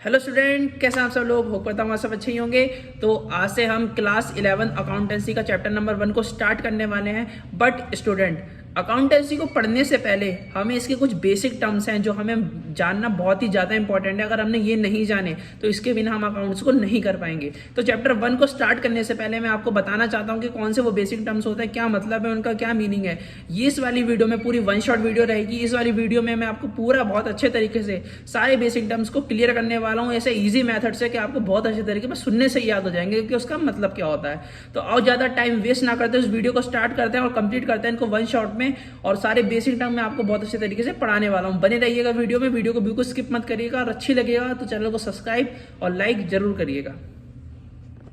Hello student, कैसे हैं आप सब लोग। होप करता हूँ आप सब अच्छे ही होंगे। तो आज से हम क्लास 11 अकाउंटेंसी का चैप्टर नंबर 1 को स्टार्ट करने वाले हैं। बट स्टूडेंट, अकाउंटेंसी को पढ़ने से पहले हमें इसके कुछ बेसिक टर्म्स हैं जो हमें जानना बहुत ही ज़्यादा इंपॉर्टेंट है। अगर हमने ये नहीं जाने तो इसके बिना हम अकाउंट्स को नहीं कर पाएंगे। तो चैप्टर 1 को स्टार्ट करने से पहले मैं आपको बताना चाहता हूँ कि कौन से वो बेसिक टर्म्स होते हैं, क्या मतलब है उनका, क्या मीनिंग है। ये इस वाली वीडियो में पूरी वन शॉट वीडियो रहेगी। इस वाली वीडियो में मैं आपको पूरा बहुत अच्छे तरीके से सारे बेसिक टर्म्स को क्लियर करने वाला हूँ, ऐसे इजी मेथड से कि आपको बहुत अच्छे तरीके से सुनने से याद हो जाएंगे कि उसका मतलब क्या होता है। तो और ज़्यादा टाइम वेस्ट ना करते इस वीडियो को स्टार्ट करते हैं और कंप्लीट करते हैं इनको वन शॉट में। और सारे बेसिक टर्म मैं आपको बहुत अच्छे तरीके से पढ़ाने वाला हूँ। बने रहिएगा वीडियो में, वीडियो को बिल्कुल स्किप मत करिएगा। और अच्छी लगेगा तो चैनल को सब्सक्राइब और लाइक जरूर करिएगा।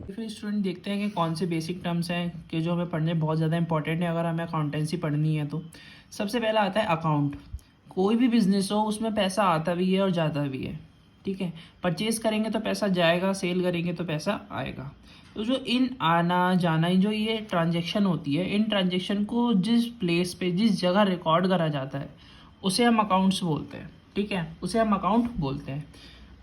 फिर स्टूडेंट देखते हैं कि कौन से बेसिक टर्म्स हैं कि जो हमें पढ़ने बहुत ज़्यादा इंपॉर्टेंट है अगर हमें अकाउंटेंसी पढ़नी है तो। सबसे पहला आता है अकाउंट। कोई भी बिजनेस हो उसमें पैसा आता भी है और जाता भी है, ठीक है। परचेज करेंगे तो पैसा जाएगा, सेल करेंगे तो पैसा आएगा। तो जो इन आना जाना जो ये ट्रांजैक्शन होती है, इन ट्रांजैक्शन को जिस प्लेस पे जिस जगह रिकॉर्ड करा जाता है उसे हम अकाउंट्स बोलते हैं, ठीक है, उसे हम अकाउंट बोलते हैं।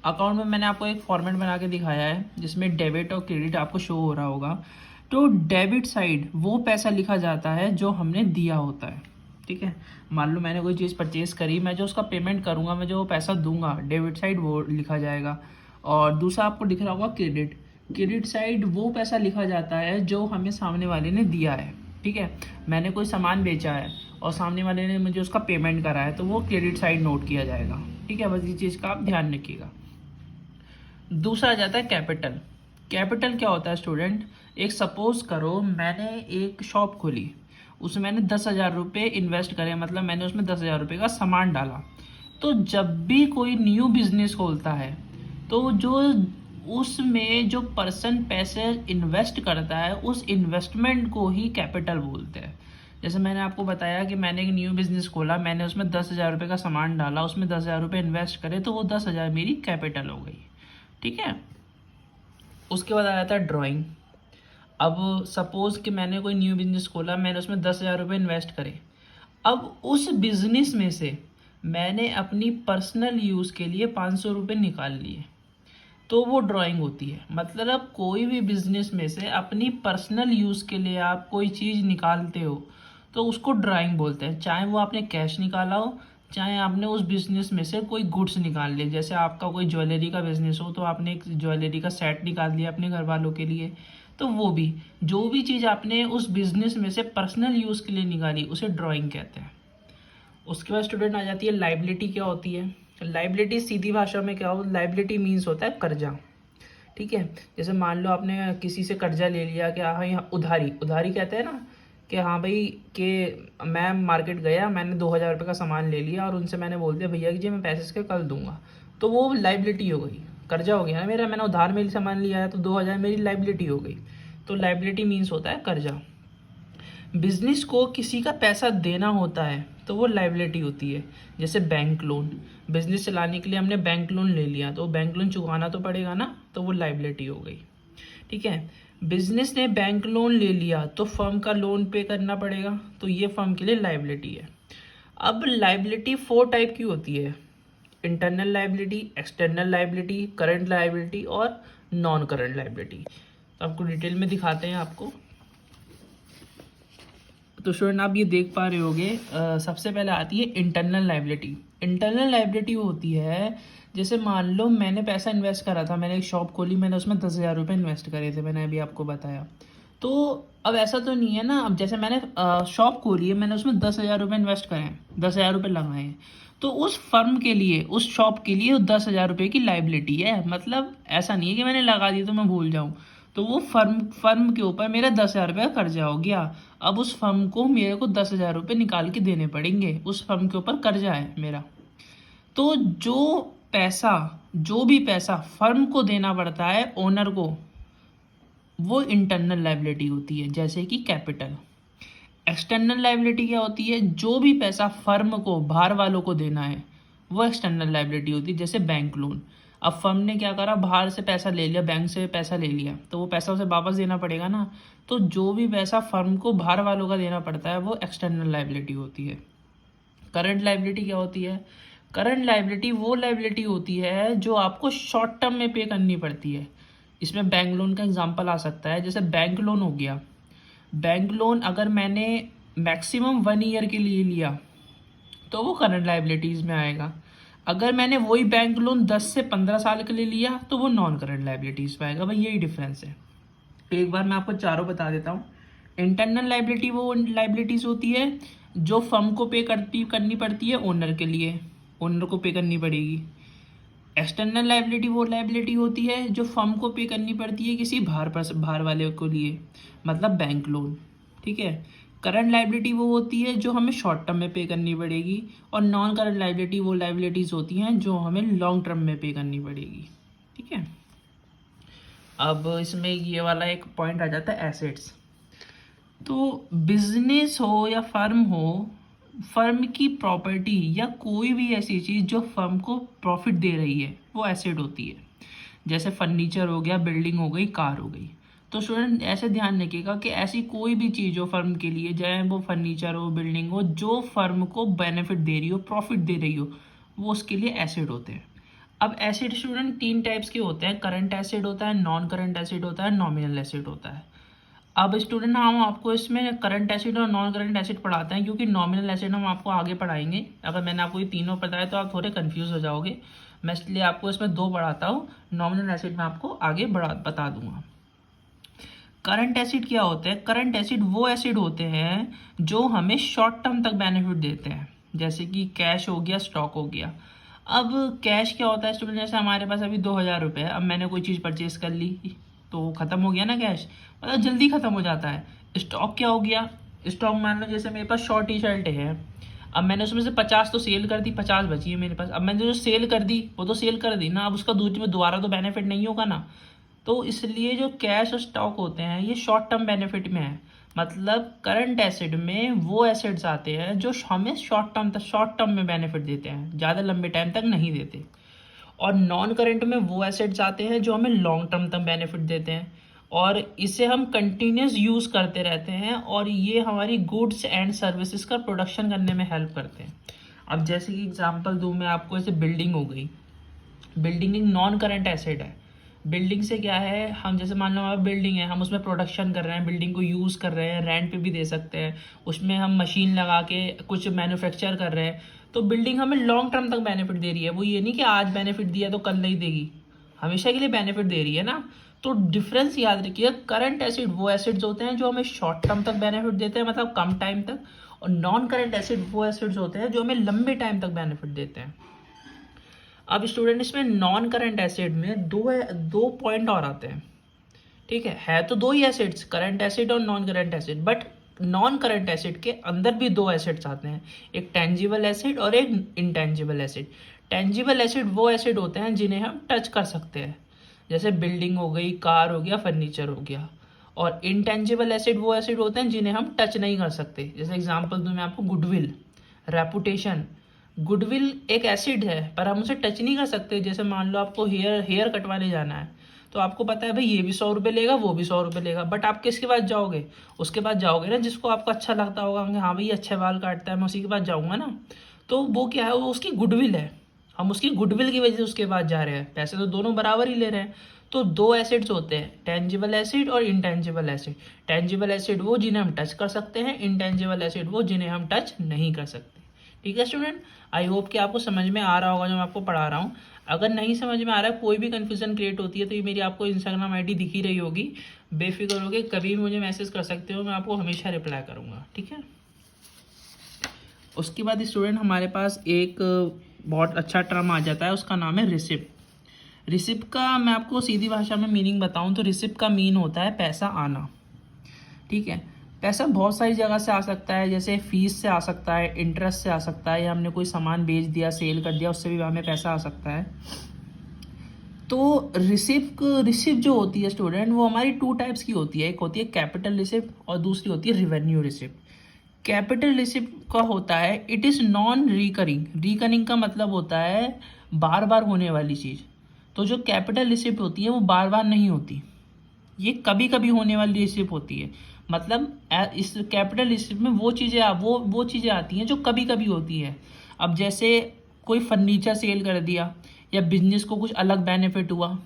अकाउंट में मैंने आपको एक फॉर्मेट बना के दिखाया है जिसमें डेबिट और क्रेडिट आपको शो हो रहा होगा। तो डेबिट साइड वो पैसा लिखा जाता है जो हमने दिया होता है, ठीक है। मान लो मैंने कोई चीज़ परचेज करी, मैं जो उसका पेमेंट करूँगा, मैं जो पैसा दूंगा, डेबिट साइड वो लिखा जाएगा। और दूसरा आपको दिख रहा होगा क्रेडिट। क्रेडिट साइड वो पैसा लिखा जाता है जो हमें सामने वाले ने दिया है, ठीक है। मैंने कोई सामान बेचा है और सामने वाले ने मुझे उसका पेमेंट करा है तो वो क्रेडिट साइड नोट किया जाएगा, ठीक है। बस इस चीज़ का आप ध्यान रखिएगा। दूसरा आ जाता है कैपिटल। कैपिटल क्या होता है स्टूडेंट, एक सपोज करो मैंने एक शॉप खोली, उसमें मैंने 10,000 रुपये इन्वेस्ट करे, मतलब मैंने उसमें 10,000 रुपये का सामान डाला। तो जब भी कोई न्यू बिजनेस खोलता है तो जो उसमें जो पर्सन पैसे इन्वेस्ट करता है उस इन्वेस्टमेंट को ही कैपिटल बोलते हैं। जैसे मैंने आपको बताया कि मैंने एक न्यू बिजनेस खोला, मैंने उसमें 10,000 रुपये का सामान डाला, उसमें 10,000 रुपये इन्वेस्ट करे तो वो 10,000 मेरी कैपिटल हो गई, ठीक है। उसके बाद आ जाता है ड्राइंग। अब सपोज कि मैंने कोई न्यू बिजनेस खोला, मैंने उसमें 10,000 रुपये इन्वेस्ट करे। अब उस बिजनेस में से मैंने अपनी पर्सनल यूज़ के लिए 500 रुपये निकाल लिए, तो वो ड्राइंग होती है। मतलब कोई भी बिजनेस में से अपनी पर्सनल यूज़ के लिए आप कोई चीज़ निकालते हो तो उसको ड्राइंग बोलते हैं। चाहे वो आपने कैश निकाला हो, चाहे आपने उस बिजनेस में से कोई गुड्स निकाल लिए। जैसे आपका कोई ज्वेलरी का बिजनेस हो तो आपने एक ज्वेलरी का सेट निकाल लिया अपने घर वालों के लिए, तो वो भी जो भी चीज़ आपने उस बिजनेस में से पर्सनल यूज़ के लिए निकाली उसे ड्राइंग कहते हैं। उसके बाद स्टूडेंट आ जाती है लाइबिलिटी। क्या होती है लाइबिलिटी? सीधी भाषा में क्या हो, लाइबिलिटी मीन्स होता है कर्जा, ठीक है। जैसे मान लो आपने किसी से कर्जा ले लिया, कि हाँ यहाँ उधारी, उधारी कहते हैं ना, कि हाँ भाई कि मैं मार्केट गया, मैंने 2,000 रुपये का सामान ले लिया और उनसे मैंने बोल दिया भैया कि जी मैं पैसे इसके कल दूंगा, तो वो लाइबिलिटी हो गई, कर्जा हो गया ना मेरा, मैंने उधार में सामान लिया है तो 2,000 मेरी लाइबिलिटी हो गई। तो लाइबिलिटी मीन्स होता है कर्जा। बिजनेस को किसी का पैसा देना होता है तो वो लाइबिलिटी होती है। जैसे बैंक लोन, बिजनेस चलाने के लिए हमने बैंक लोन ले लिया तो बैंक लोन चुकाना तो पड़ेगा ना, तो वो लाइबिलिटी हो गई, ठीक है। बिजनेस ने बैंक लोन ले लिया तो फर्म का लोन पे करना पड़ेगा, तो ये फर्म के लिए लाइबिलिटी है। अब लाइबिलिटी 4 टाइप की होती है: internal liability, external liability, current liability और नॉन करंट लाइबिलिटी। तो आपको डिटेल में दिखाते हैं आपको। तो स्टूडेंट आप ये देख पा रहे होगे, सबसे पहले आती है इंटरनल लाइबिलिटी। इंटरनल लाइबिलिटी वो होती है, जैसे मान लो मैंने पैसा इन्वेस्ट करा था, मैंने एक शॉप खोली, मैंने उसमें 10,000 रुपये इन्वेस्ट करे थे, मैंने अभी आपको बताया। तो अब ऐसा तो नहीं है ना, अब जैसे मैंने शॉप खोली है, मैंने उसमें 10,000 रुपये इन्वेस्ट करे हैं, 10,000 रुपये लगाए हैं, तो उस फर्म के लिए, उस शॉप के लिए 10,000 रुपये की लाइबिलिटी है। मतलब ऐसा नहीं है कि मैंने लगा दी तो मैं भूल जाऊँ। तो वो फर्म के ऊपर मेरा 10,000 रुपये का कर्जा हो गया। अब उस फर्म को मेरे को 10,000 रुपये निकाल के देने पड़ेंगे, उस फर्म के ऊपर कर्जा है मेरा। तो जो भी पैसा फर्म को देना पड़ता है ओनर को, वो इंटरनल लाइबिलिटी होती है, जैसे कि कैपिटल। एक्सटर्नल लाइबिलिटी क्या होती है? जो भी पैसा फर्म को बाहर वालों को देना है वो एक्सटर्नल लाइबिलिटी होती है, जैसे बैंक लोन। अब फर्म ने क्या करा, बाहर से पैसा ले लिया, बैंक से पैसा ले लिया, तो वो पैसा उसे वापस देना पड़ेगा ना। तो जो भी पैसा फर्म को बाहर वालों का देना पड़ता है वो एक्सटर्नल लाइबिलिटी होती है। करंट लाइबिलिटी क्या होती है? करंट लाइबिलिटी वो लाइबिलिटी होती है जो आपको शॉर्ट टर्म में पे करनी पड़ती है। इसमें बैंक लोन का एग्जांपल आ सकता है, जैसे बैंक लोन हो गया। बैंक लोन अगर मैंने मैक्सिमम 1 ईयर के लिए लिया तो वो करंट लाइबिलिटीज़ में आएगा। अगर मैंने वही बैंक लोन 10 से 15 साल के लिए लिया तो वो नॉन करंट लाइबिलिटीज़ में आएगा। भाई यही डिफरेंस है। एक बार मैं आपको चारों बता देता हूँ। इंटरनल लाइबिलिटी वो लाइबिलिटीज़ होती है जो फर्म को करनी पड़ती है ओनर के लिए, ओनर को पे करनी पड़ेगी। एक्सटर्नल लाइबिलिटी वो लाइबिलिटी होती है जो फर्म को पे करनी पड़ती है किसी बाहर वाले को लिए, मतलब बैंक लोन। ठीक है। करंट लाइबिलिटी वो होती है जो हमें शॉर्ट टर्म में पे करनी पड़ेगी, और नॉन करंट लाइबिलिटी वो लाइबिलिटीज़ होती हैं जो हमें लॉन्ग टर्म में पे करनी पड़ेगी। ठीक है। अब इसमें ये वाला एक पॉइंट आ जाता है एसेट्स। तो बिजनेस हो या फर्म हो, फर्म की प्रॉपर्टी या कोई भी ऐसी चीज़ जो फर्म को प्रॉफिट दे रही है वो एसेट होती है। जैसे फर्नीचर हो गया, बिल्डिंग हो गई, कार हो गई। तो स्टूडेंट ऐसे ध्यान रखिएगा कि ऐसी कोई भी चीज़ हो फर्म के लिए, चाहे वो फर्नीचर हो, बिल्डिंग हो, जो फर्म को बेनिफिट दे रही हो, प्रॉफिट दे रही हो, वो उसके लिए एसेट होते हैं। अब एसेट स्टूडेंट 3 टाइप्स के होते हैं। करंट एसेट होता है, नॉन करंट एसेट होता है, नॉमिनल एसेट होता है। अब स्टूडेंट हम आपको इसमें करंट एसिड और नॉन करंट एसिड पढ़ाते हैं, क्योंकि नॉमिनल एसिड हम आपको आगे पढ़ाएंगे। अगर मैंने आपको ये तीनों बताया तो आप थोड़े कंफ्यूज हो जाओगे। मैं इसलिए आपको इसमें 2 पढ़ाता हूँ। नॉमिनल एसिड मैं आपको आगे बता दूंगा। करंट एसिड क्या होते हैं? करंट एसिड वो एसिड होते हैं जो हमें शॉर्ट टर्म तक बेनिफिट देते हैं, जैसे कि कैश हो गया, स्टॉक हो गया। अब कैश क्या होता है स्टूडेंट? जैसे हमारे पास अभी 2000 रुपये है, अब मैंने कोई चीज़ परचेज कर ली तो ख़त्म हो गया ना कैश, मतलब जल्दी ख़त्म हो जाता है। स्टॉक क्या हो गया? स्टॉक मान लो जैसे मेरे पास शॉर्ट टी शर्ट है, अब मैंने उसमें से 50 तो सेल कर दी, 50 बची है मेरे पास। अब मैंने जो सेल कर दी वो तो सेल कर दी ना, अब उसका दूसरे में दोबारा तो बेनिफिट नहीं होगा ना। तो इसलिए जो कैश और स्टॉक होते हैं ये शॉर्ट टर्म बेनिफिट में है। मतलब करंट एसेट में वो एसेट्स आते हैं जो हमें शॉर्ट टर्म में बेनिफिट देते हैं, ज़्यादा लंबे टाइम तक नहीं देते। और नॉन करंट में वो एसेट्स आते हैं जो हमें लॉन्ग टर्म तक बेनिफिट देते हैं, और इसे हम कंटिन्यूस यूज़ करते रहते हैं, और ये हमारी गुड्स एंड सर्विसेज का प्रोडक्शन करने में हेल्प करते हैं। अब जैसे कि एग्जांपल दूं मैं आपको, जैसे बिल्डिंग हो गई। बिल्डिंग एक नॉन करंट एसेट है। बिल्डिंग से क्या है, हम जैसे मान लो हमारा बिल्डिंग है, हम उसमें प्रोडक्शन कर रहे हैं, बिल्डिंग को यूज़ कर रहे हैं, रेंट पे भी दे सकते हैं, उसमें हम मशीन लगा के कुछ मैन्युफैक्चर कर रहे हैं, तो बिल्डिंग हमें लॉन्ग टर्म तक बेनिफिट दे रही है। वो ये नहीं कि आज बेनिफिट दिया तो कल नहीं देगी, हमेशा के लिए बेनिफिट दे रही है ना। तो डिफरेंस याद रखिए, करंट एसिड वो एसिड्स होते हैं जो हमें शॉर्ट टर्म तक बेनिफिट देते हैं, मतलब कम टाइम तक, और नॉन करंट एसिड वो एसिड्स होते हैं जो हमें लंबे टाइम तक बेनिफिट देते हैं। अब स्टूडेंट इसमें नॉन करंट एसिड में दो पॉइंट और आते हैं। ठीक है तो 2 ही एसिड्स, करंट एसिड और non current acid, but non current acid के अंदर भी 2 एसिड्स आते हैं, एक टेंजिबल एसिड और एक इंटेंजिबल एसिड। टेंजिबल एसिड वो एसिड होते हैं जिन्हें हम टच कर सकते हैं, जैसे बिल्डिंग हो गई, कार हो गया, फर्नीचर हो गया। और इंटेंजिबल एसिड वो एसिड होते हैं जिन्हें हम टच नहीं कर सकते। जैसे एग्जांपल दूं मैं आपको, गुडविल, रेपुटेशन। गुडविल एक एसिड है पर हम उसे टच नहीं कर सकते। जैसे मान लो आपको हेयर कटवाने जाना है, तो आपको पता है भाई ये भी 100 रुपये लेगा, वो भी 100 रुपये लेगा, बट आप किसके पास जाओगे? उसके पास जाओगे ना जिसको आपको अच्छा लगता होगा कि हाँ भाई अच्छे बाल काटता है, मैं उसी के पास जाऊँगा ना। तो वो क्या है, वो उसकी गुडविल है, हम उसकी गुडविल की वजह से उसके पास जा रहे हैं, पैसे तो दोनों बराबर ही ले रहे हैं। तो 2 एसिड्स होते हैं, टेंजिबल एसिड और इंटेंजिबल एसिड। टेंजिबल एसिड वो जिन्हें हम टच कर सकते हैं, इंटेंजिबल एसिड वो जिन्हें हम टच नहीं कर सकते। ठीक है स्टूडेंट, आई होप कि आपको समझ में आ रहा होगा जो मैं आपको पढ़ा रहा हूँ। अगर नहीं समझ में आ रहा है, कोई भी कन्फ्यूजन क्रिएट होती है, तो ये मेरी आपको इंस्टाग्राम आईडी दिखी रही होगी, बेफिक्र होकर कभी भी मुझे मैसेज कर सकते हो, मैं आपको हमेशा रिप्लाई करूँगा। ठीक है। उसके बाद स्टूडेंट हमारे पास एक बहुत अच्छा टर्म आ जाता है, उसका नाम है रिसिप्ट। रिसिप्ट का मैं आपको सीधी भाषा में मीनिंग बताऊं तो रिसिप्ट का मीन होता है पैसा आना। ठीक है। पैसा बहुत सारी जगह से आ सकता है, जैसे फीस से आ सकता है, इंटरेस्ट से आ सकता है, या हमने कोई सामान बेच दिया, सेल कर दिया, उससे भी हमें पैसा आ सकता है। तो रिसिप्ट जो होती है स्टूडेंट, वो हमारी 2 टाइप्स की होती है। एक होती है कैपिटल रिसिप्ट और दूसरी होती है रिवेन्यू रिसिप्ट। कैपिटल रिसिप्ट का होता है it is non recurring. Recurring का मतलब होता है बार बार होने वाली चीज़। तो जो कैपिटल रिसिप्ट होती है वो बार बार नहीं होती, ये कभी कभी होने वाली रिसिप्ट होती है। मतलब इस कैपिटल रिसिप्ट में वो चीज़ें आती हैं जो कभी कभी होती है। अब जैसे कोई फर्नीचर सेल कर दिया या बिजनेस को कुछ अलग बेनिफिट हुआ।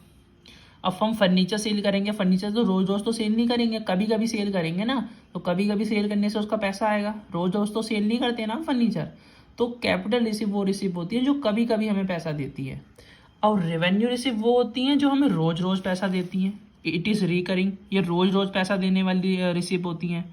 अब हम फर्नीचर सेल करेंगे, फर्नीचर तो रोज रोज तो सेल नहीं करेंगे, कभी कभी सेल करेंगे ना, तो कभी कभी सेल करने से उसका पैसा आएगा, रोज रोज तो सेल नहीं करते ना फर्नीचर। तो कैपिटल रिसीव वो रिसीव होती है जो कभी कभी हमें पैसा देती है, और रेवेन्यू रिसीव वो होती हैं जो हमें रोज रोज पैसा देती हैं। इट इज़ रिकरिंग, ये रोज रोज पैसा देने वाली रिसीव होती हैं।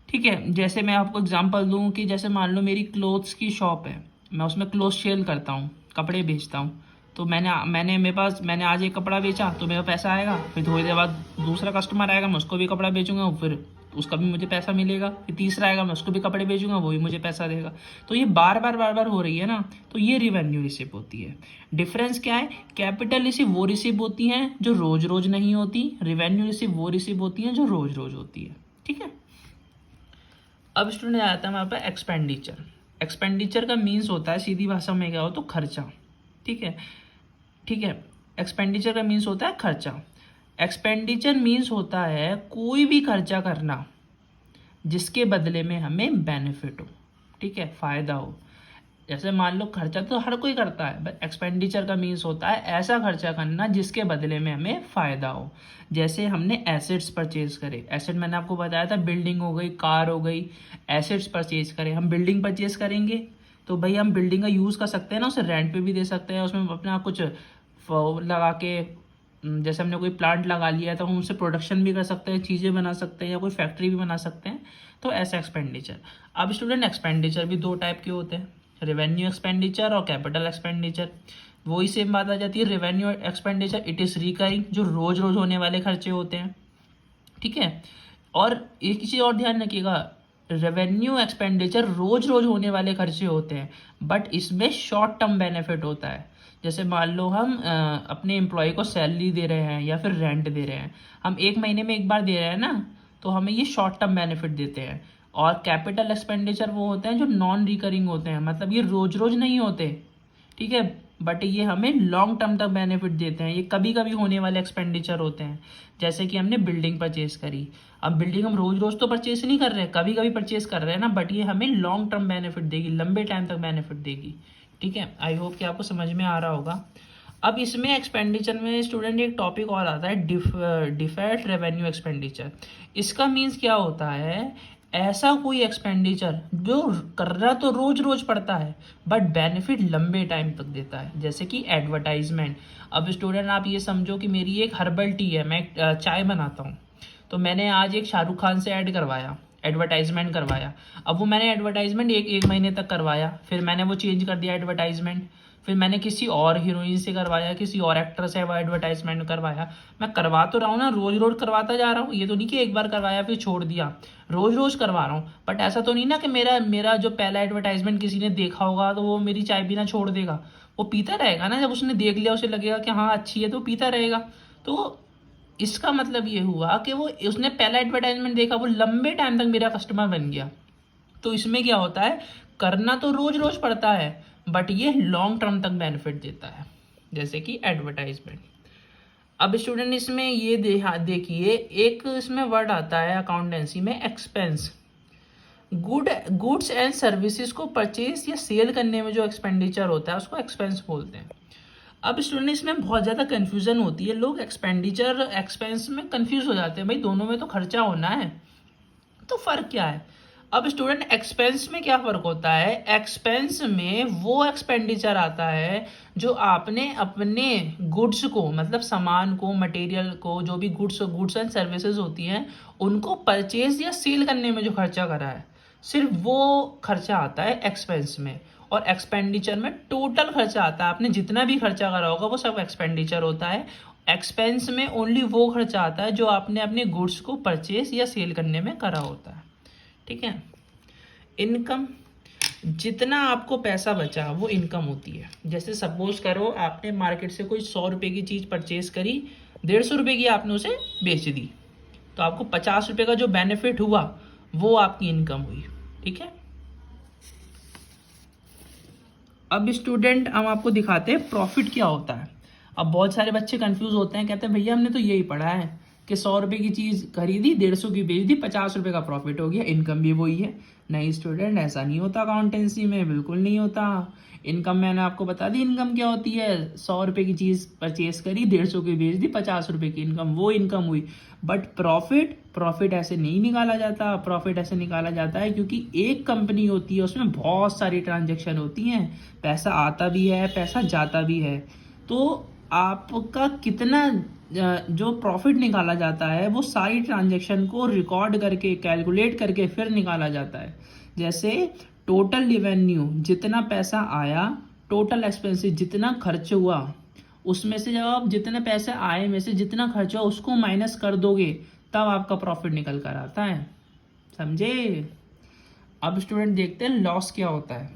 ठीक है, जैसे मैं आपको एग्जांपल दूं कि जैसे मान लो मेरी क्लोथ्स की शॉप है, मैं उसमें क्लोथ सेल करता हूँ, कपड़े बेचता हूँ। तो मैंने आज एक कपड़ा बेचा तो मेरा पैसा आएगा, फिर थोड़ी देर बाद दूसरा कस्टमर आएगा, मैं उसको भी कपड़ा बेचूंगा, फिर उसका भी मुझे पैसा मिलेगा, फिर तीसरा आएगा, मैं उसको भी कपड़े बेचूंगा, वो भी मुझे पैसा देगा। तो ये बार बार हो रही है ना, तो ये रिवेन्यू रिसीव होती है। डिफरेंस क्या है, कैपिटल रिसीव वो रिसीव होती हैं जो रोज रोज नहीं होती, रिवेन्यू रिसीव वो रिसीव होती हैं जो रोज रोज होती है। ठीक है, अब स्टूडेंट आता है हमारे पास एक्सपेंडिचर। एक्सपेंडिचर का मीन्स होता है सीधी भाषा में क्या हो तो खर्चा। ठीक है, एक्सपेंडिचर का मीन्स होता है खर्चा। एक्सपेंडिचर मीन्स होता है कोई भी खर्चा करना जिसके बदले में हमें बेनिफिट हो, ठीक है, फायदा हो। जैसे मान लो खर्चा तो हर कोई करता है, बट एक्सपेंडिचर का मीन्स होता है ऐसा खर्चा करना जिसके बदले में हमें फ़ायदा हो। जैसे हमने एसेट्स परचेज करे, एसेट मैंने आपको बताया था, बिल्डिंग हो गई, कार हो गई, एसेट्स परचेज करें। हम बिल्डिंग परचेज करेंगे तो भाई हम बिल्डिंग का यूज़ कर सकते हैं ना, उसे रेंट पे भी दे सकते हैं, उसमें अपना कुछ लगा के, जैसे हमने कोई प्लांट लगा लिया है तो हम उससे प्रोडक्शन भी कर सकते हैं, चीज़ें बना सकते हैं, या कोई फैक्ट्री भी बना सकते हैं। तो ऐसा एक्सपेंडिचर। अब स्टूडेंट एक्सपेंडिचर भी दो टाइप के होते हैं, रेवेन्यू एक्सपेंडिचर और कैपिटल एक्सपेंडिचर। वही सेम बात आ जाती है, revenue expenditure it is recurring, जो रोज रोज होने वाले खर्चे होते हैं। ठीक है, और एक चीज़ और ध्यान रखिएगा, रेवेन्यू एक्सपेंडिचर रोज रोज होने वाले खर्चे होते हैं, बट इसमें शॉर्ट टर्म बेनिफिट होता है। जैसे मान लो हम अपने एम्प्लॉय को सैलरी दे रहे हैं या फिर रेंट दे रहे हैं, हम एक महीने में एक बार दे रहे हैं ना, तो हमें ये शॉर्ट टर्म बेनिफिट देते हैं। और कैपिटल एक्सपेंडिचर वो होते हैं जो नॉन रिकरिंग होते हैं, मतलब ये रोज रोज नहीं होते, ठीक है, बट ये हमें लॉन्ग टर्म तक बेनिफिट देते हैं। ये कभी कभी होने वाले एक्सपेंडिचर होते हैं, जैसे कि हमने बिल्डिंग परचेज करी। अब बिल्डिंग हम रोज रोज तो परचेज नहीं कर रहे हैं, कभी कभी परचेज कर रहे हैं ना, बट ये हमें लॉन्ग टर्म बेनिफिट देगी, लंबे टाइम तक बेनिफिट देगी। ठीक है, आई होप कि आपको समझ में आ रहा होगा। अब इसमें एक्सपेंडिचर में स्टूडेंट एक टॉपिक और आता है, डिफर्ड रेवेन्यू एक्सपेंडिचर। इसका मीन्स क्या होता है, ऐसा कोई एक्सपेंडिचर जो करना तो रोज रोज पड़ता है बट बेनिफिट लंबे टाइम तक देता है, जैसे कि एडवर्टाइजमेंट। अब स्टूडेंट आप ये समझो कि मेरी एक हर्बल टी है, मैं चाय बनाता हूँ, तो मैंने आज एक शाहरुख खान से ऐड करवाया, एडवर्टाइजमेंट करवाया। अब वो मैंने एडवर्टाइजमेंट एक महीने तक करवाया, फिर मैंने वो चेंज कर दिया एडवर्टाइजमेंट, फिर मैंने किसी और हीरोइन से करवाया, किसी और एक्टर से वो एडवर्टाइजमेंट करवाया। मैं करवा तो रहा हूँ ना, रोज रोज करवाता जा रहा हूँ, ये तो नहीं कि एक बार करवाया फिर छोड़ दिया, रोज रोज करवा रहा हूँ। बट ऐसा तो नहीं ना कि मेरा जो पहला एडवर्टाइजमेंट किसी ने देखा होगा तो वो मेरी चाय पीना छोड़ देगा, वो पीता रहेगा ना, जब उसने देख लिया उसे लगेगा कि हाँ अच्छी है तो पीता रहेगा। तो इसका मतलब ये हुआ कि वो उसने पहला एडवर्टाइजमेंट देखा, वो लंबे टाइम तक मेरा कस्टमर बन गया। तो इसमें क्या होता है, करना तो रोज रोज पड़ता है बट ये लॉन्ग टर्म तक बेनिफिट देता है, जैसे कि एडवर्टाइजमेंट। अब स्टूडेंट इसमें ये देखिए, एक इसमें वर्ड आता है अकाउंटेंसी में, एक्सपेंस। गुड्स एंड सर्विसेज को परचेज या सेल करने में जो एक्सपेंडिचर होता है उसको एक्सपेंस बोलते हैं। अब स्टूडेंट इसमें बहुत ज़्यादा कन्फ्यूजन होती है, लोग एक्सपेंडिचर एक्सपेंस में कन्फ्यूज हो जाते हैं, भाई दोनों में तो खर्चा होना है, तो फ़र्क क्या है। अब स्टूडेंट एक्सपेंस में क्या फ़र्क होता है, एक्सपेंस में वो एक्सपेंडिचर आता है जो आपने अपने गुड्स को, मतलब सामान को, मटेरियल को, जो भी गुड्स एंड सर्विसेज होती हैं उनको परचेज या सेल करने में जो खर्चा करा है, सिर्फ वो खर्चा आता है एक्सपेंस में। और एक्सपेंडिचर में टोटल खर्चा आता है, आपने जितना भी खर्चा करा होगा वो सब एक्सपेंडिचर होता है। एक्सपेंस में ओनली वो खर्चा आता है जो आपने अपने गुड्स को परचेज या सेल करने में करा होता है। ठीक है, इनकम, जितना आपको पैसा बचा वो इनकम होती है। जैसे सपोज करो आपने मार्केट से कोई 100 रुपये की चीज़ परचेज करी, 150 रुपये की आपने उसे बेच दी, तो आपको 50 रुपये का जो बेनिफिट हुआ वो आपकी इनकम हुई। ठीक है, अब स्टूडेंट हम आपको दिखाते हैं प्रॉफिट क्या होता है। अब बहुत सारे बच्चे कंफ्यूज होते हैं, कहते हैं भैया हमने तो यही पढ़ा है कि 100 रुपए की चीज़ खरीदी, 150 की बेच दी, 50 रुपए का प्रॉफिट हो गया, इनकम भी वही है। नहीं स्टूडेंट, ऐसा नहीं होता अकाउंटेंसी में, बिल्कुल नहीं होता। इनकम मैंने आपको बता दी इनकम क्या होती है। 100 रुपए की चीज़ परचेज करी, 150 की बेच दी, 50 रुपए की इनकम, वो इनकम हुई। बट प्रॉफिट ऐसे नहीं निकाला जाता। प्रॉफिट ऐसे निकाला जाता है क्योंकि एक कंपनी होती है, उसमें बहुत सारी ट्रांजेक्शन होती हैं, पैसा आता भी है, पैसा जाता भी है। तो आपका कितना जो प्रॉफिट निकाला जाता है वो सारी ट्रांजैक्शन को रिकॉर्ड करके, कैलकुलेट करके फिर निकाला जाता है। जैसे टोटल रेवेन्यू जितना पैसा आया, टोटल एक्सपेंसेस जितना खर्च हुआ, उसमें से जब आप जितने पैसे आए में से जितना खर्च हुआ उसको माइनस कर दोगे, तब आपका प्रॉफिट निकल कर आता है। समझे? अब स्टूडेंट देखते हैं लॉस क्या होता है।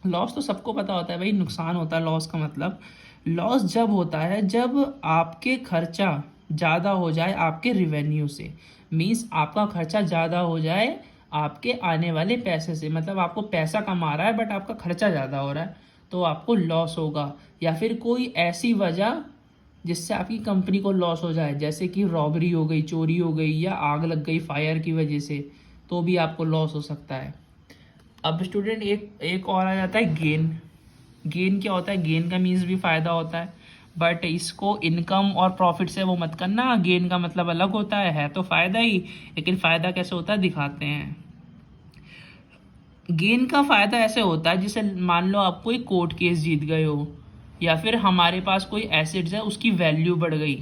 लॉस तो सबको पता होता है भाई, नुकसान होता है। लॉस का मतलब, लॉस जब होता है जब आपके खर्चा ज़्यादा हो जाए आपके रिवेन्यू से। मीन्स आपका खर्चा ज़्यादा हो जाए आपके आने वाले पैसे से। मतलब आपको पैसा कमा रहा है बट आपका खर्चा ज़्यादा हो रहा है, तो आपको लॉस होगा। या फिर कोई ऐसी वजह जिससे आपकी कंपनी को लॉस हो जाए, जैसे कि रॉबरी हो गई, चोरी हो गई, या आग लग गई फायर की वजह से, तो भी आपको लॉस हो सकता है। अब स्टूडेंट एक और आ जाता है गेन। गेन क्या होता है? गेन का मीन्स भी फ़ायदा होता है, बट इसको इनकम और प्रॉफिट से वो मत करना। गेन का मतलब अलग होता है तो फ़ायदा ही, लेकिन फ़ायदा कैसे होता है दिखाते हैं। गेन का फ़ायदा ऐसे होता है जैसे मान लो आप कोई कोर्ट केस जीत गए हो, या फिर हमारे पास कोई एसेट्स है उसकी वैल्यू बढ़ गई।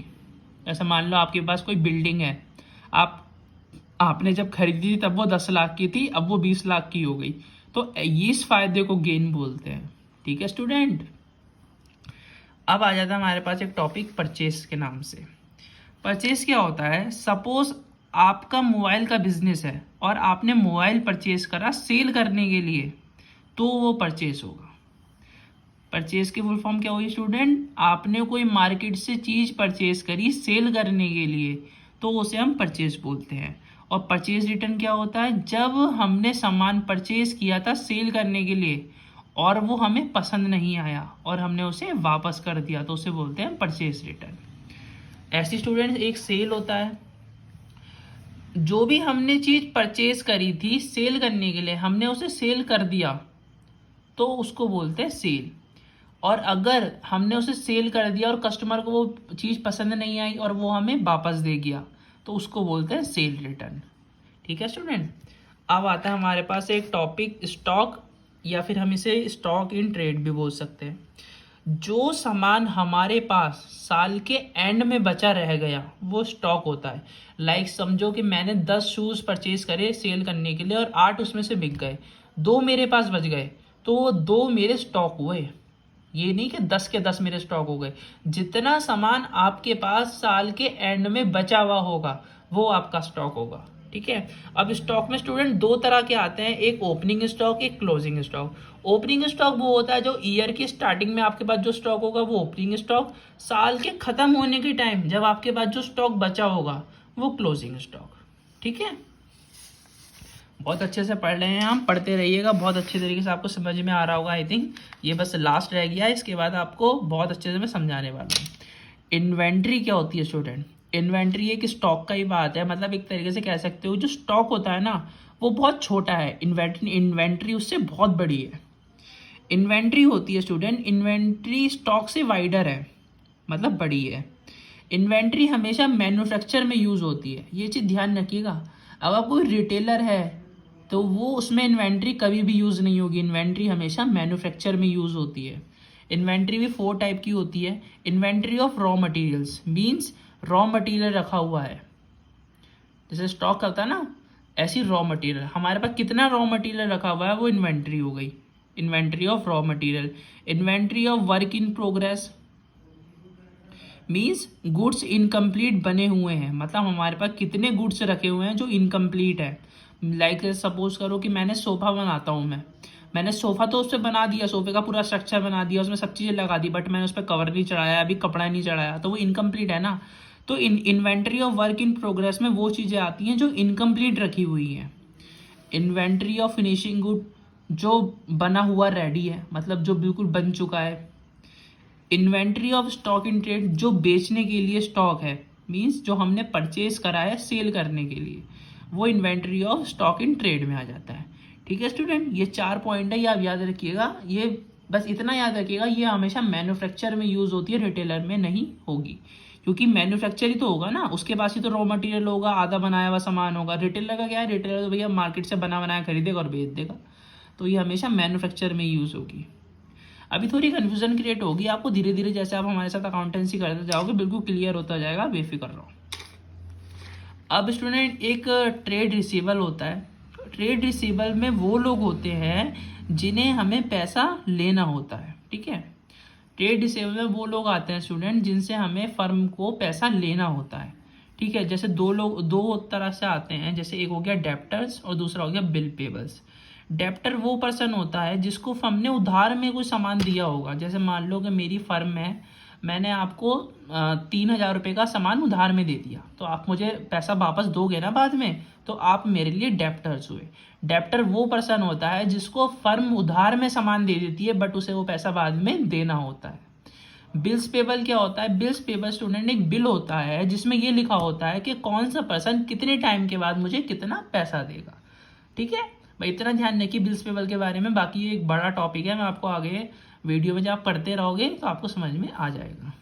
जैसे मान लो आपके पास कोई बिल्डिंग है, आपने जब खरीदी थी तब वो 10 लाख की थी, अब वो 20 लाख की हो गई, तो इस फायदे को गेन बोलते हैं। ठीक है स्टूडेंट? अब आ जाता है हमारे पास एक टॉपिक परचेस के नाम से। परचेस क्या होता है? सपोज आपका मोबाइल का बिजनेस है और आपने मोबाइल परचेस करा सेल करने के लिए, तो वो परचेस होगा। परचेस की फुल फॉर्म क्या हुई स्टूडेंट? आपने कोई मार्केट से चीज़ परचेस करी सेल करने के लिए, तो उसे हम परचेस बोलते हैं। और परचेस रिटर्न क्या होता है? जब हमने सामान परचेस किया था सेल करने के लिए और वो हमें पसंद नहीं आया और हमने उसे वापस कर दिया, तो उसे बोलते हैं परचेस रिटर्न। ऐसी स्टूडेंट एक सेल होता है, जो भी हमने चीज़ परचेस करी थी सेल करने के लिए, हमने उसे सेल कर दिया, तो उसको बोलते हैं सेल। और अगर हमने उसे सेल कर दिया और कस्टमर को वो चीज़ पसंद नहीं आई और वो हमें वापस दे गया, तो उसको बोलते हैं सेल रिटर्न। ठीक है स्टूडेंट? अब आता है हमारे पास एक टॉपिक स्टॉक, या फिर हम इसे स्टॉक इन ट्रेड भी बोल सकते हैं। जो सामान हमारे पास साल के एंड में बचा रह गया वो स्टॉक होता है। लाइक समझो कि मैंने 10 शूज़ परचेज करे सेल करने के लिए और 8 उसमें से बिक गए, 2 मेरे पास बच गए, तो वो 2 मेरे स्टॉक हुए। ये नहीं कि 10 के 10 मेरे स्टॉक हो गए। जितना सामान आपके पास साल के एंड में बचा हुआ होगा वो आपका स्टॉक होगा। ठीक है? अब स्टॉक में स्टूडेंट 2 तरह के आते हैं, एक ओपनिंग स्टॉक, एक क्लोजिंग स्टॉक। ओपनिंग स्टॉक वो होता है जो ईयर की स्टार्टिंग में आपके पास जो स्टॉक होगा वो ओपनिंग स्टॉक। साल के खत्म होने के टाइम जब आपके पास जो स्टॉक बचा होगा वो क्लोजिंग स्टॉक। ठीक है? बहुत अच्छे से पढ़ रहे हैं हम, पढ़ते रहिएगा, बहुत अच्छे तरीके से आपको समझ में आ रहा होगा। आई थिंक ये बस लास्ट रह गया है, इसके बाद आपको बहुत अच्छे से मैं समझाने वाला हूँ। इन्वेंट्री क्या होती है स्टूडेंट? इन्वेंट्री एक स्टॉक का ही बात है, मतलब एक तरीके से कह सकते हो जो स्टॉक होता है ना वो बहुत छोटा है, इन्वेंट्री उससे बहुत बड़ी है। इन्वेंट्री होती है स्टूडेंट, इन्वेंट्री स्टॉक से वाइडर है, मतलब बड़ी है। इन्वेंट्री हमेशा मैन्युफैक्चर में यूज़ होती है, ये चीज़ ध्यान रखिएगा। अगर कोई रिटेलर है तो वो उसमें इन्वेंट्री कभी भी यूज़ नहीं होगी, इन्वेंट्री हमेशा मैन्युफैक्चर में यूज़ होती है। इन्वेंट्री भी 4 टाइप की होती है। Inventory of raw materials, means raw material रखा हुआ है, जैसे स्टॉक होता है ना, ऐसी रॉ मटेरियल हमारे पास कितना रॉ मटेरियल रखा हुआ है वो इन्वेंट्री हो गई, inventory of raw material. Inventory of work in progress means goods incomplete बने हुए हैं, मतलब हमारे पास कितने गुड्स रखे हुए हैं जो इनकम्प्लीट है। लाइक सपोज करो कि मैंने सोफ़ा बनाता हूँ, मैंने सोफ़ा तो उस पर बना दिया, सोफ़े का पूरा स्ट्रक्चर बना दिया, उसमें सब चीज़ें लगा दी, बट मैंने उस पर कवर नहीं चढ़ाया, अभी कपड़ा नहीं चढ़ाया, तो वो इनकम्प्लीट है ना। तो inventory of work in progress में वो चीज़ें आती हैं जो इनकम्प्लीट रखी हुई हैं। इन्वेंट्री ऑफ फिनिशिंग गुड, जो बना हुआ रेडी है, मतलब जो बिल्कुल बन चुका है। Inventory of stock in trade, जो बेचने के लिए स्टॉक है, मीन्स जो हमने परचेज करा है सेल करने के लिए, वो inventory of stock in trade में आ जाता है। ठीक है स्टूडेंट, ये 4 पॉइंट है, ये आप याद रखिएगा। ये बस इतना याद रखिएगा, ये हमेशा मैन्युफैक्चर में यूज़ होती है, रिटेलर में नहीं होगी, क्योंकि मैन्युफैक्चर ही तो होगा ना, उसके पास ही तो रॉ मटेरियल होगा, आधा बनाया हुआ सामान होगा। रिटेलर का क्या है, रिटेलर तो भैया मार्केट से बना बनाया खरीदेगा और बेच देगा, तो ये हमेशा मैन्युफैक्चर में यूज़ होगी। अभी थोड़ी कन्फ्यूजन क्रिएट होगी आपको, धीरे धीरे जैसे आप हमारे साथ अकाउंटेंसी करते जाओगे बिल्कुल क्लियर होता जाएगा, बेफिक्र रहो। अब स्टूडेंट एक ट्रेड रिसीवल होता है। ट्रेड रिसीवल में वो लोग होते हैं जिन्हें हमें पैसा लेना होता है। ठीक है, ट्रेड रिसीवल में वो लोग आते हैं स्टूडेंट जिनसे हमें फर्म को पैसा लेना होता है। ठीक है, जैसे दो तरह से आते हैं, जैसे एक हो गया डेप्टर्स और दूसरा हो गया बिल पेबल्स। डेप्टर वो पर्सन होता है जिसको फर्म ने उधार में कोई सामान दिया होगा। जैसे मान लो कि मेरी फर्म है, मैंने आपको 3,000 रुपये का सामान उधार में दे दिया, तो आप मुझे पैसा वापस दोगे ना बाद में, तो आप मेरे लिए डेप्टर्स हुए। डेप्टर वो पर्सन होता है जिसको फर्म उधार में सामान दे देती है, बट उसे वो पैसा बाद में देना होता है। बिल्स पेबल क्या होता है, बिल्स पेबल स्टूडेंट एक बिल होता है जिसमें ये लिखा होता है कि कौन सा पर्सन कितने टाइम के बाद मुझे कितना पैसा देगा। ठीक है भाई, इतना ध्यान रखिए बिल्स पेबल के बारे में। बाकी ये एक बड़ा टॉपिक है, मैं आपको आगे वीडियो में जब आप पढ़ते रहोगे तो आपको समझ में आ जाएगा।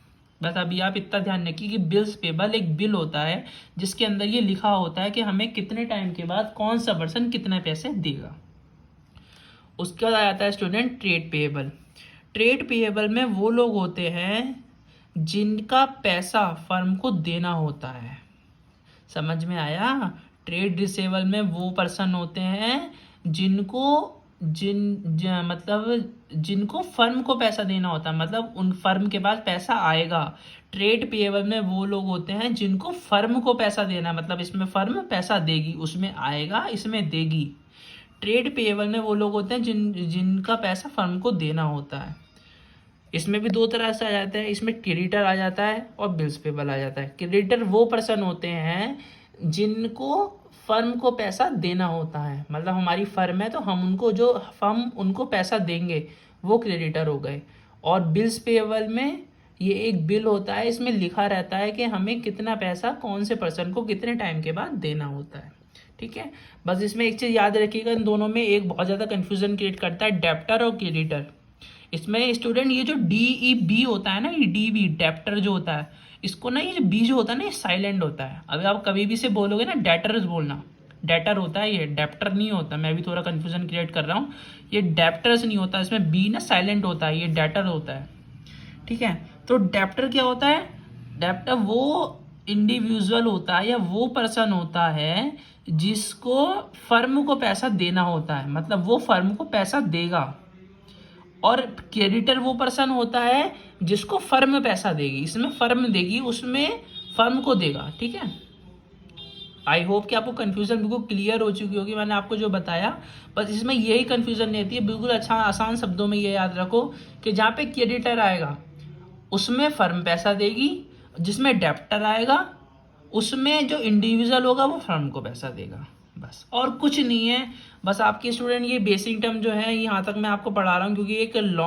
बस अभी आप इतना ध्यान रखिए कि बिल्स पेबल एक बिल होता है जिसके अंदर ये लिखा होता है कि हमें कितने टाइम के बाद कौन सा पर्सन कितने पैसे देगा। उसके बाद आ जाता है student trade payable. Trade payable में वो लोग होते हैं जिनका पैसा फर्म को देना होता है। समझ में आया? ट्रेड रिसीवेबल में वो पर्सन होते हैं मतलब जिनको फर्म को पैसा देना होता है, मतलब उन फर्म के पास पैसा आएगा। ट्रेड पेएबल में वो लोग होते हैं जिनको फर्म को पैसा देना है, मतलब इसमें फर्म पैसा देगी, उसमें आएगा, इसमें देगी। ट्रेड पेएबल में वो लोग होते हैं जिनका पैसा फर्म को देना होता है। इसमें भी दो तरह से आ जाता है, इसमें क्रेडिटर आ जाता है और बिल्स पेएबल आ जाता है। क्रेडिटर वो पर्सन होते हैं जिनको फर्म को पैसा देना होता है, मतलब हमारी फर्म है तो हम उनको पैसा देंगे, वो क्रेडिटर हो गए। और बिल्स पेएबल में ये एक बिल होता है, इसमें लिखा रहता है कि हमें कितना पैसा कौन से पर्सन को कितने टाइम के बाद देना होता है। ठीक है, बस इसमें एक चीज़ याद रखिएगा, इन दोनों में एक बहुत ज़्यादा कन्फ्यूजन क्रिएट करता है, डेप्टर और क्रेडिटर। इसमें स्टूडेंट ये जो DEB होता है ना, ये DB डेप्टर जो होता है, इसको ना ये जो बी जो होता है ना, ये साइलेंट होता है। अभी आप कभी भी से बोलोगे ना डेटर्स बोलना, डेटर होता है ये, डेप्टर नहीं होता। मैं भी थोड़ा कन्फ्यूजन क्रिएट कर रहा हूँ, ये डेप्टर्स नहीं होता, इसमें बी ना साइलेंट होता है, ये डेटर होता है। ठीक है, तो डेप्टर क्या होता है? डेप्टर वो इंडिविजुअल होता है या वो पर्सन होता है जिसको फर्म को पैसा देना होता है, मतलब वो फर्म को पैसा देगा। और क्रेडिटर वो पर्सन होता है जिसको फर्म पैसा देगी, इसमें फर्म देगी, उसमें फर्म को देगा। ठीक है, आई होप कि आपको कन्फ्यूजन बिल्कुल क्लियर हो चुकी होगी, मैंने आपको जो बताया। बस इसमें यही कन्फ्यूजन नहीं होती है, बिल्कुल अच्छा आसान शब्दों में ये याद रखो कि जहाँ पे क्रेडिटर आएगा उसमें फर्म पैसा देगी, जिसमें डेप्टर आएगा उसमें जो इंडिविजुअल होगा वो फर्म को पैसा देगा, बस और कुछ नहीं है। बस आपके स्टूडेंट ये बेसिक टर्म जो है यहाँ तक मैं आपको पढ़ा रहा हूँ, क्योंकि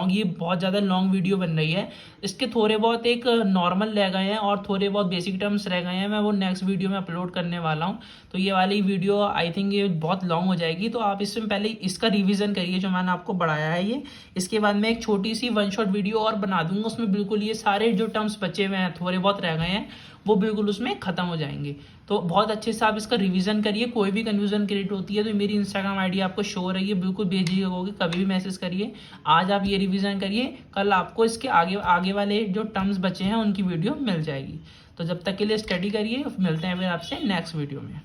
ये बहुत ज़्यादा लॉन्ग वीडियो बन रही है। इसके थोड़े बहुत एक नॉर्मल रह गए हैं और थोड़े बहुत बेसिक टर्म्स रह गए हैं, मैं वो नेक्स्ट वीडियो में अपलोड करने वाला हूँ। तो ये वाली वीडियो आई थिंक ये बहुत लॉन्ग हो जाएगी, तो आप इसमें पहले इसका रिविज़न करिए जो मैंने आपको पढ़ाया है ये। इसके बाद मैं एक छोटी सी 1 शॉट वीडियो और बना दूंगा, उसमें बिल्कुल ये सारे जो टर्म्स बचे हुए हैं, थोड़े बहुत रह गए हैं, वो बिल्कुल उसमें ख़त्म हो जाएंगे। तो बहुत अच्छे से आप इसका रिवीजन करिए। कोई भी कन्फ्यूजन क्रिएट होती है तो मेरी इंस्टाग्राम आईडी आपको शो हो रही है, बिल्कुल बेझिझक होगी, कभी भी मैसेज करिए। आज आप ये रिवीजन करिए, कल आपको इसके आगे वाले जो टर्म्स बचे हैं उनकी वीडियो मिल जाएगी। तो जब तक के लिए स्टडी करिए, मिलते हैं फिर आपसे नेक्स्ट वीडियो में।